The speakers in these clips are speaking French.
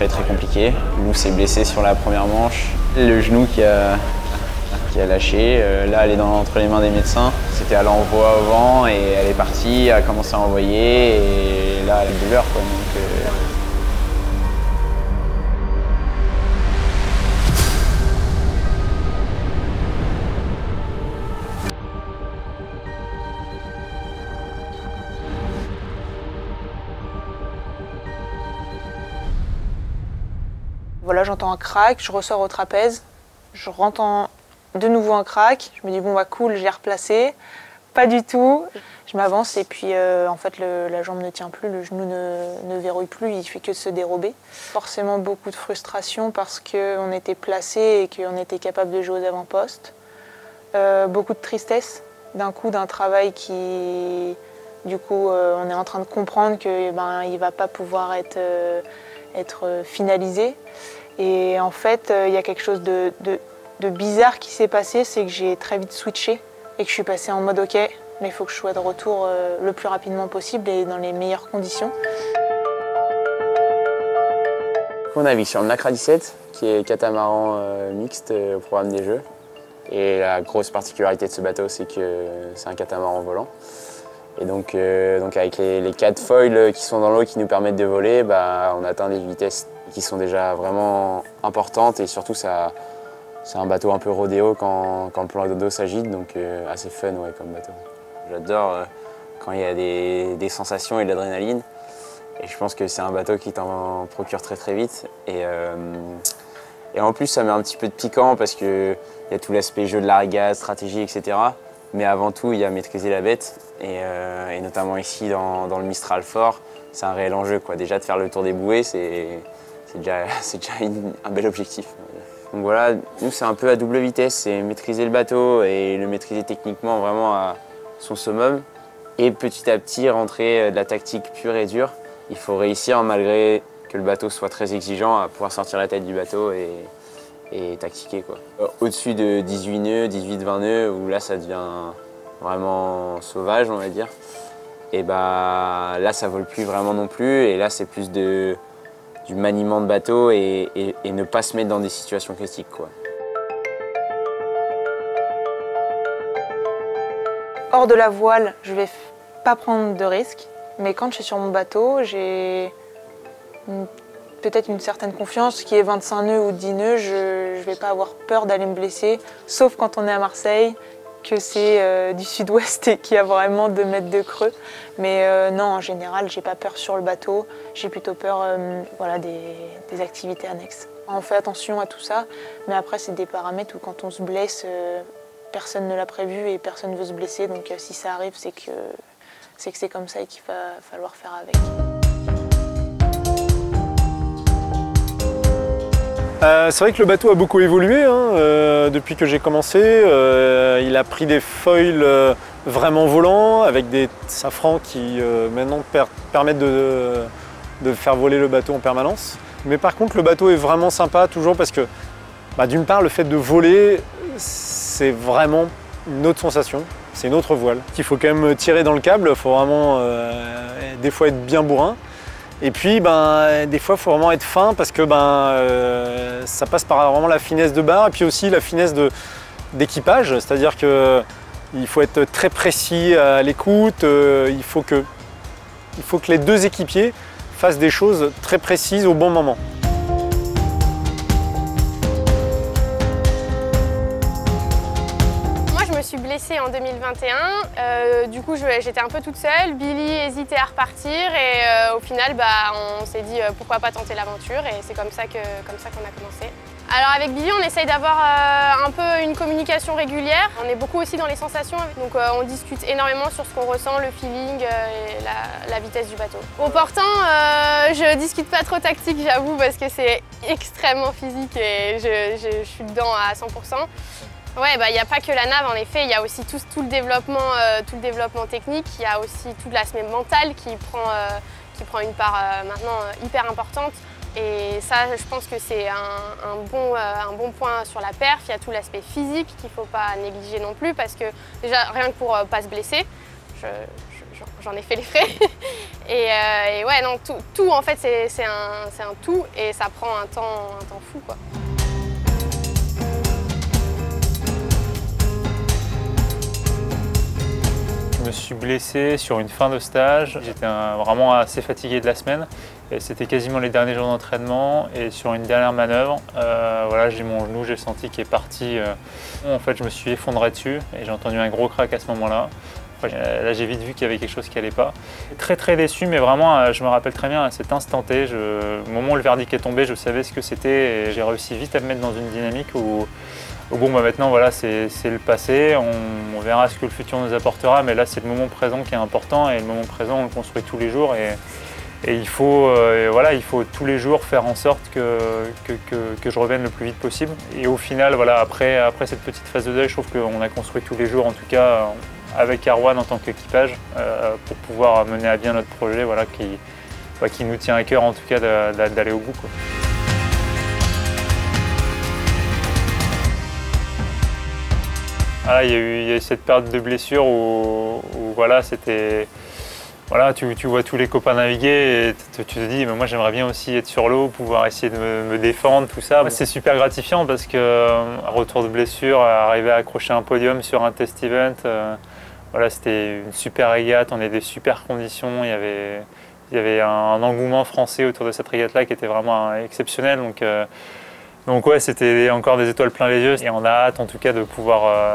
très compliqué. Lou s'est blessée sur la première manche. Le genou qui a lâché. Là, elle est entre les mains des médecins. C'était à l'envoi au vent et elle est partie, elle a commencé à envoyer et là, elle a une douleur, quoi. Voilà, j'entends un crack, je ressors au trapèze, je rentre de nouveau un crack, je me dis bon bah cool, j'ai replacé, pas du tout. Je m'avance et puis en fait la jambe ne tient plus, le genou ne verrouille plus, il fait que se dérober. Forcément beaucoup de frustration parce qu'on était placé et qu'on était capable de jouer aux avant-postes. Beaucoup de tristesse d'un coup d'un travail qui, du coup, on est en train de comprendre qu'il ne va pas pouvoir être finalisé. Et en fait, il y a quelque chose de bizarre qui s'est passé, c'est que j'ai très vite switché et que je suis passée en mode OK, mais il faut que je sois de retour le plus rapidement possible et dans les meilleures conditions. On navigue sur le Nacra 17, qui est catamaran mixte au programme des Jeux. Et la grosse particularité de ce bateau, c'est que c'est un catamaran volant. Et donc avec les 4 foils qui sont dans l'eau qui nous permettent de voler, on atteint des vitesses qui sont déjà vraiment importantes et surtout c'est un bateau un peu rodéo quand le plan d'eau s'agite, donc assez fun ouais, comme bateau. J'adore quand il y a des sensations et de l'adrénaline et je pense que c'est un bateau qui t'en procure très vite et en plus ça met un petit peu de piquant parce qu'il y a tout l'aspect jeu de la régate, stratégie, etc. Mais avant tout, il y a maîtriser la bête et notamment ici dans le Mistral fort, c'est un réel enjeu, quoi. Déjà de faire le tour des bouées, c'est déjà un bel objectif. Donc voilà, nous c'est un peu à double vitesse, c'est maîtriser le bateau et le maîtriser techniquement vraiment à son summum et petit à petit rentrer de la tactique pure et dure. Il faut réussir malgré que le bateau soit très exigeant à pouvoir sortir la tête du bateau et tactiquer, quoi. Au-dessus de 18 nœuds, 18-20 nœuds, où là ça devient vraiment sauvage, on va dire. Et là ça vole plus vraiment non plus, et là c'est plus du maniement de bateau et ne pas se mettre dans des situations critiques, quoi. Hors de la voile, je vais pas prendre de risques, mais quand je suis sur mon bateau, j'ai peut-être une certaine confiance, qui est 25 nœuds ou 10 nœuds, je ne vais pas avoir peur d'aller me blesser, sauf quand on est à Marseille, que c'est du sud-ouest et qu'il y a vraiment 2 mètres de creux. Mais non, en général, j'ai pas peur sur le bateau, j'ai plutôt peur voilà, des activités annexes. On fait attention à tout ça, mais après c'est des paramètres où quand on se blesse, personne ne l'a prévu et personne ne veut se blesser, donc si ça arrive, c'est que c'est comme ça et qu'il va falloir faire avec. C'est vrai que le bateau a beaucoup évolué depuis que j'ai commencé. Il a pris des foils vraiment volants avec des safrans qui maintenant permettent de faire voler le bateau en permanence. Mais par contre le bateau est vraiment sympa toujours parce que d'une part le fait de voler c'est vraiment une autre sensation, c'est une autre voile. Il faut quand même tirer dans le câble, il faut vraiment des fois être bien bourrin. Et puis, des fois, il faut vraiment être fin parce que ça passe par vraiment la finesse de barre et puis aussi la finesse d'équipage. C'est-à-dire qu'il faut être très précis à l'écoute. Il faut que les 2 équipiers fassent des choses très précises au bon moment. Je suis blessée en 2021, du coup j'étais un peu toute seule, Billy hésitait à repartir et au final on s'est dit pourquoi pas tenter l'aventure et c'est comme ça qu'on a commencé. Alors avec Billy on essaye d'avoir un peu une communication régulière, on est beaucoup aussi dans les sensations, donc on discute énormément sur ce qu'on ressent, le feeling et la vitesse du bateau. Au portant, je discute pas trop tactique j'avoue parce que c'est extrêmement physique et je suis dedans à 100%. Ouais, il n'y a pas que la nave en effet, il y a aussi tout le développement technique, il y a aussi tout l'aspect mental qui prend une part maintenant hyper importante. Et ça, je pense que c'est un bon point sur la perf. Il y a tout l'aspect physique qu'il ne faut pas négliger non plus parce que déjà, rien que pour ne pas se blesser, je j'en ai fait les frais. Et ouais, non, tout en fait, c'est un tout et ça prend un temps fou, quoi. Je me suis blessé sur une fin de stage. J'étais vraiment assez fatigué de la semaine. C'était quasiment les derniers jours d'entraînement et sur une dernière manœuvre, voilà, j'ai mon genou, j'ai senti qu'il est parti. En fait, je me suis effondré dessus et j'ai entendu un gros crack à ce moment-là. Là, j'ai vite vu qu'il y avait quelque chose qui n'allait pas. Très déçu, mais vraiment, je me rappelle très bien à cet instant T. Au moment où le verdict est tombé, je savais ce que c'était et j'ai réussi vite à me mettre dans une dynamique où bon, bah maintenant, voilà, c'est le passé. On verra ce que le futur nous apportera, mais là, c'est le moment présent qui est important et le moment présent, on le construit tous les jours. Et il faut, voilà, il faut tous les jours faire en sorte que je revienne le plus vite possible. Et au final, voilà, après cette petite phase de deuil, je trouve qu'on a construit tous les jours, en tout cas avec Arwan en tant qu'équipage, pour pouvoir mener à bien notre projet, voilà, qui nous tient à cœur en tout cas d'aller au bout, quoi. Voilà, il y a eu cette période de blessure où voilà, c'était... Voilà, tu vois tous les copains naviguer et tu te dis mais moi j'aimerais bien aussi être sur l'eau, pouvoir essayer de me défendre, tout ça. C'est super gratifiant parce que retour de blessure, arriver à accrocher un podium sur un test event, voilà, c'était une super régate, on avait des super conditions, il y avait un engouement français autour de cette régate-là qui était vraiment exceptionnel. Donc ouais, c'était encore des étoiles plein les yeux et on a hâte en tout cas de pouvoir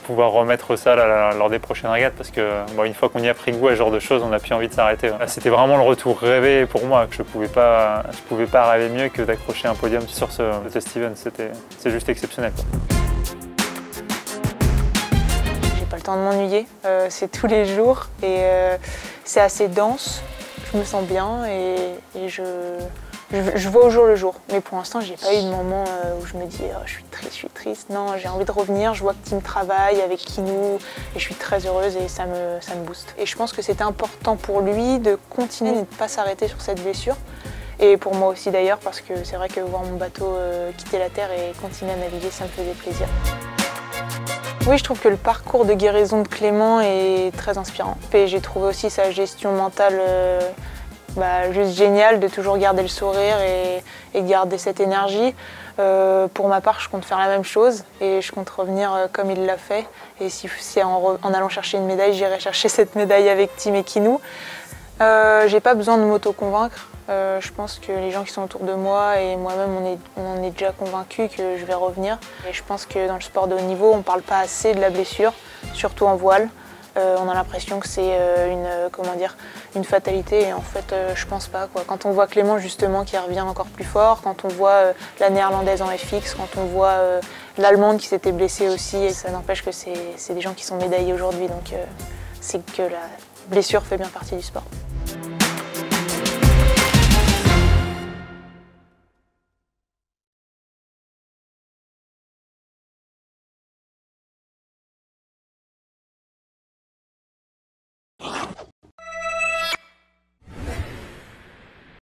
remettre ça là, lors des prochaines régates parce que bon, une fois qu'on y a pris goût à ce genre de choses, on n'a plus envie de s'arrêter. C'était vraiment le retour rêvé pour moi, que je pouvais pas rêver mieux que d'accrocher un podium sur ce test event. C'est juste exceptionnel, quoi. J'ai pas le temps de m'ennuyer, c'est tous les jours et c'est assez dense, je me sens bien et je vois au jour le jour, mais pour l'instant, j'ai pas eu de moment où je me dis oh, je suis triste. Non, j'ai envie de revenir, je vois que Tim travaille avec Kinou et je suis très heureuse et ça me booste. Et je pense que c'était important pour lui de continuer et de ne pas s'arrêter sur cette blessure. Et pour moi aussi d'ailleurs, parce que c'est vrai que voir mon bateau quitter la terre et continuer à naviguer, ça me faisait plaisir. Oui, je trouve que le parcours de guérison de Clément est très inspirant. Et j'ai trouvé aussi sa gestion mentale juste génial, de toujours garder le sourire et garder cette énergie. Pour ma part, je compte faire la même chose et je compte revenir comme il l'a fait. Et si en allant chercher une médaille, j'irai chercher cette médaille avec Tim et Kinou. J'ai pas besoin de m'auto-convaincre. Je pense que les gens qui sont autour de moi et moi-même, on en est déjà convaincus que je vais revenir. Et je pense que dans le sport de haut niveau, on ne parle pas assez de la blessure, surtout en voile. On a l'impression que c'est une fatalité et en fait je pense pas, quoi. Quand on voit Clément justement qui revient encore plus fort, quand on voit la néerlandaise en FX, quand on voit l'allemande qui s'était blessée aussi, et ça n'empêche que c'est des gens qui sont médaillés aujourd'hui, donc c'est que la blessure fait bien partie du sport.